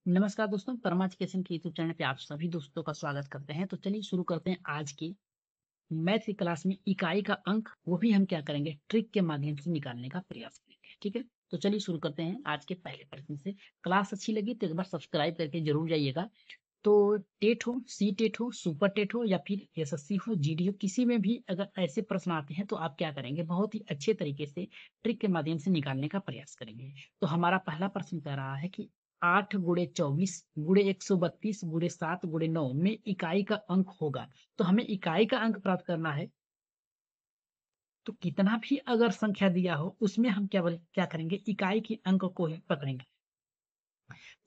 नमस्कार दोस्तों, परमा एजुकेशन के यूट्यूब चैनल पे आप सभी दोस्तों का स्वागत करते हैं। तो चलिए शुरू करते हैं आज की मैथ की क्लास में इकाई का अंक, वो भी हम क्या करेंगे, ट्रिक के माध्यम से निकालने का प्रयास करेंगे। ठीक है, तो चलिए शुरू करते हैं आज के पहले प्रश्न से। क्लास अच्छी लगी तो एक बार सब्सक्राइब करके जरूर जाइएगा। तो टेट हो, सी टेट हो, सुपर टेट हो या फिर एसएससी हो, जीडी हो, किसी में भी अगर ऐसे प्रश्न आते हैं तो आप क्या करेंगे, बहुत ही अच्छे तरीके से ट्रिक के माध्यम से निकालने का प्रयास करेंगे। तो हमारा पहला प्रश्न कह रहा है कि 8 गुणे 24 गुणे 132 गुणे 7 गुणे 9 में इकाई का अंक होगा। तो हमें इकाई का अंक प्राप्त करना है। तो कितना भी अगर संख्या दिया हो उसमें हम क्या करेंगे, इकाई के अंक को ही पकड़ेंगे।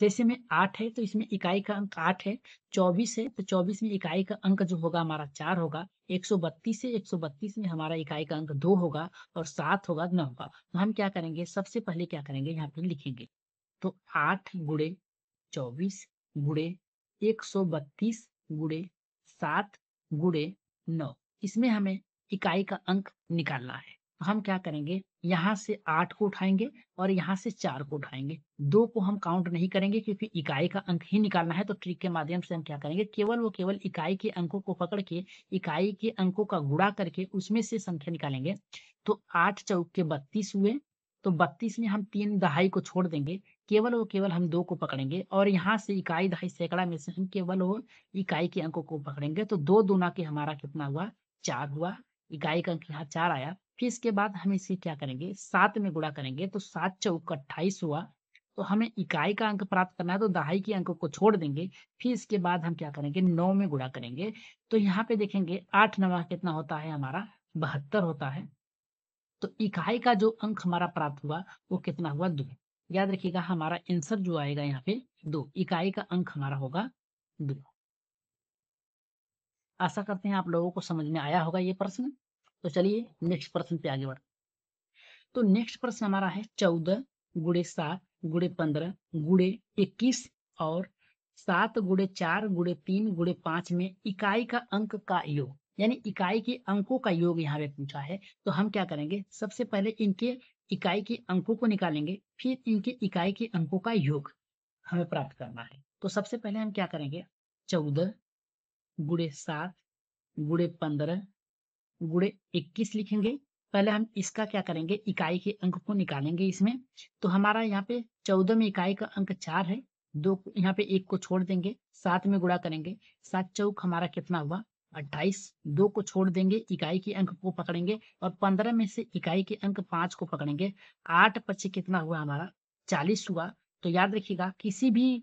जैसे में 8 है तो इसमें इकाई का अंक 8 है, 24 है तो 24 में इकाई का अंक जो होगा हमारा 4 होगा, 132 है 132 में हमारा इकाई का अंक 2 होगा और 7 होगा 9 होगा। तो हम क्या करेंगे, सबसे पहले क्या करेंगे, यहाँ पे लिखेंगे। तो 8 गुणे 24 गुणे 132 गुणे 7 गुणे 9, इसमें हमें इकाई का अंक निकालना है। तो हम क्या करेंगे, यहाँ से 8 को उठाएंगे और यहाँ से 4 को उठाएंगे। 2 को हम काउंट नहीं करेंगे क्योंकि इकाई का अंक ही निकालना है। तो ट्रिक के माध्यम से हम क्या करेंगे, केवल इकाई के अंकों को पकड़ के इकाई के अंकों का गुणा करके उसमें से संख्या निकालेंगे। तो 8 चौक के 32 हुए, तो 32 में हम 3 दहाई को छोड़ देंगे, केवल हम 2 को पकड़ेंगे और यहाँ से इकाई दहाई सैकड़ा में से हम केवल वो इकाई के अंकों को पकड़ेंगे। तो 2 दूना के हमारा कितना हुआ, 4 हुआ। इकाई का अंक यहाँ 4 आया। फिर इसके बाद हम इसे क्या करेंगे, 7 में गुणा करेंगे। तो 7 चौक 28 हुआ। तो हमें इकाई का अंक प्राप्त करना है तो दहाई के अंक को छोड़ देंगे। फिर इसके बाद हम क्या करेंगे, 9 में गुणा करेंगे। तो यहाँ पे देखेंगे 8 9 कितना होता है हमारा, 72 होता है। तो इकाई का जो अंक हमारा प्राप्त हुआ वो कितना हुआ, 2। याद रखिएगा हमारा आंसर जो आएगा यहाँ पे 2, इकाई का अंक हमारा होगा 2। आशा करते हैं आप लोगों को समझ में आया होगा ये प्रश्न। तो चलिए नेक्स्ट प्रश्न पे आगे बढ़ते हैं। तो नेक्स्ट प्रश्न हमारा है 14 गुणे 7 गुणे 15 गुणे 21 और 7 गुणे 4 गुणे 3 गुणे 5 में इकाई का अंक का योग, यानी इकाई के अंकों का योग यहाँ पे पूछा है। तो हम क्या करेंगे, सबसे पहले इनके इकाई के अंकों को निकालेंगे, फिर इनके इकाई के अंकों का योग हमें प्राप्त करना है। तो सबसे पहले हम क्या करेंगे, 14 गुणे 7 गुणे 15 गुणे 21 लिखेंगे। पहले हम इसका क्या करेंगे, इकाई के अंक को निकालेंगे इसमें। तो हमारा यहाँ पे 14 में इकाई का अंक 4 है, 2 यहाँ पे 1 को छोड़ देंगे, 7 में गुणा करेंगे। 7 चौक हमारा कितना हुआ, 28। 2 को छोड़ देंगे, इकाई के अंक को पकड़ेंगे और 15 में से इकाई के अंक 5 को पकड़ेंगे। 8 पच्चीस कितना हुआ हमारा, 40 हुआ। तो याद रखिएगा किसी भी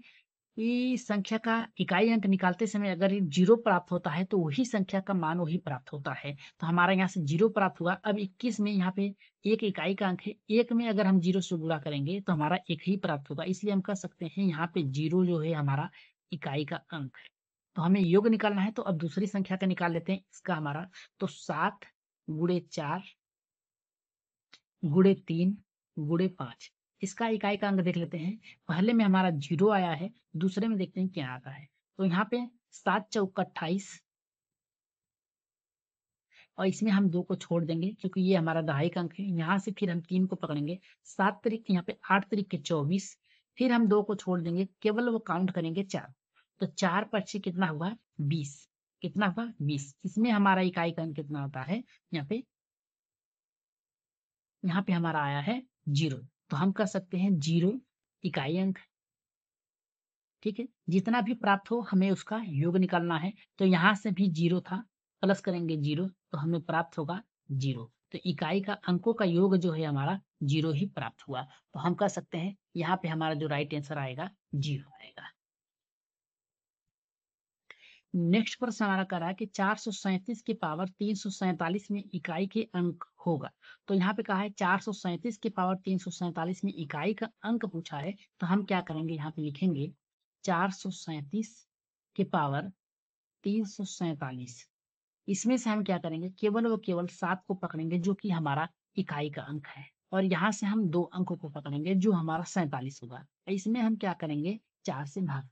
संख्या का इकाई अंक निकालते समय अगर 0 प्राप्त होता है तो वही संख्या का मान वही प्राप्त होता है। तो हमारा यहाँ से 0 प्राप्त हुआ। अब 21 में यहाँ पे एक इकाई का अंक है, एक में अगर हम 0 से गुणा करेंगे तो हमारा एक ही प्राप्त होगा। इसलिए हम कह सकते हैं यहाँ पे 0 जो है हमारा इकाई का अंक है। तो हमें योग निकालना है, तो अब दूसरी संख्या का निकाल लेते हैं इसका हमारा। तो 7 गुणे 4 गुणे 3 गुणे 5, इसका इकाई का अंक देख लेते हैं। पहले में हमारा 0 आया है, दूसरे में देखते हैं क्या आता है। तो यहाँ पे 7 चौक 28 और इसमें हम 2 को छोड़ देंगे क्योंकि ये हमारा दहाई का अंक है। यहाँ से फिर हम 3 को पकड़ेंगे, 7 तरीक यहाँ पे 8 तरीक के 24, फिर हम 2 को छोड़ देंगे, केवल वो काउंट करेंगे 4। तो 4 पच्चीस कितना हुआ, 20। कितना हुआ, 20। इसमें हमारा इकाई का अंक कितना होता है, यहाँ पे हमारा आया है 0। तो हम कह सकते हैं 0 इकाई अंक। ठीक है, जितना भी प्राप्त हो हमें उसका योग निकालना है। तो यहाँ से भी 0 था, प्लस करेंगे 0 तो हमें प्राप्त होगा 0। तो इकाई का अंकों का योग जो है हमारा 0 ही प्राप्त हुआ। तो हम कह सकते हैं यहाँ पे हमारा जो राइट आंसर आएगा 0 आएगा। नेक्स्ट प्रश्न हमारा कह रहा है कि 437 की पावर 347 में इकाई के अंक होगा। तो यहाँ पे कहा है 437 की पावर 347 में इकाई का अंक पूछा है। तो हम क्या करेंगे, यहाँ पे लिखेंगे 437 की पावर 347। इसमें से हम क्या करेंगे, केवल 7 को पकड़ेंगे जो कि हमारा इकाई का अंक है, और यहाँ से हम 2 अंकों को पकड़ेंगे जो हमारा 47 होगा। इसमें हम क्या करेंगे, 4 से भाग।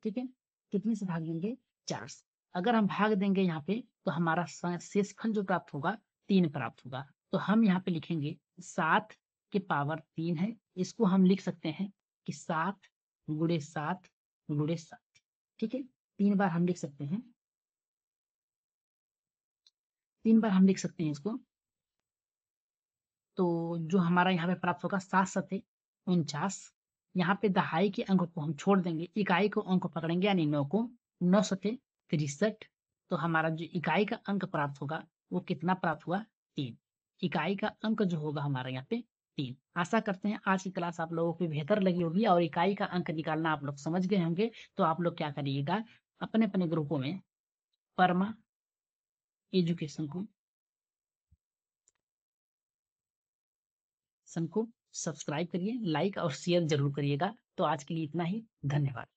ठीक है, कितने से भाग देंगे, 4 से। अगर हम भाग देंगे यहाँ पे तो हमारा शेषफल जो प्राप्त होगा 3 प्राप्त होगा। तो हम यहाँ पे लिखेंगे 7 के पावर 3 है, इसको हम लिख सकते हैं कि 7 गुणे 7 गुणे 7। ठीक है, 3 बार हम लिख सकते हैं, 3 बार हम लिख सकते हैं इसको। तो जो हमारा यहाँ पे प्राप्त होगा 7 सते 49। यहाँ पे दहाई के अंक को हम छोड़ देंगे, इकाई को अंक पकड़ेंगे यानी 9 को, 9 सते 63। तो हमारा जो इकाई का अंक प्राप्त होगा वो कितना प्राप्त हुआ? 3। इकाई का अंक जो होगा हमारा यहाँ पे 3। आशा करते हैं आज की क्लास आप लोगों को बेहतर लगी होगी और इकाई का अंक निकालना आप लोग समझ गए होंगे। तो आप लोग क्या करिएगा, अपने अपने ग्रुपों में परमा एजुकेशन को सब्सक्राइब करिए, लाइक और शेयर जरूर करिएगा। तो आज के लिए इतना ही, धन्यवाद।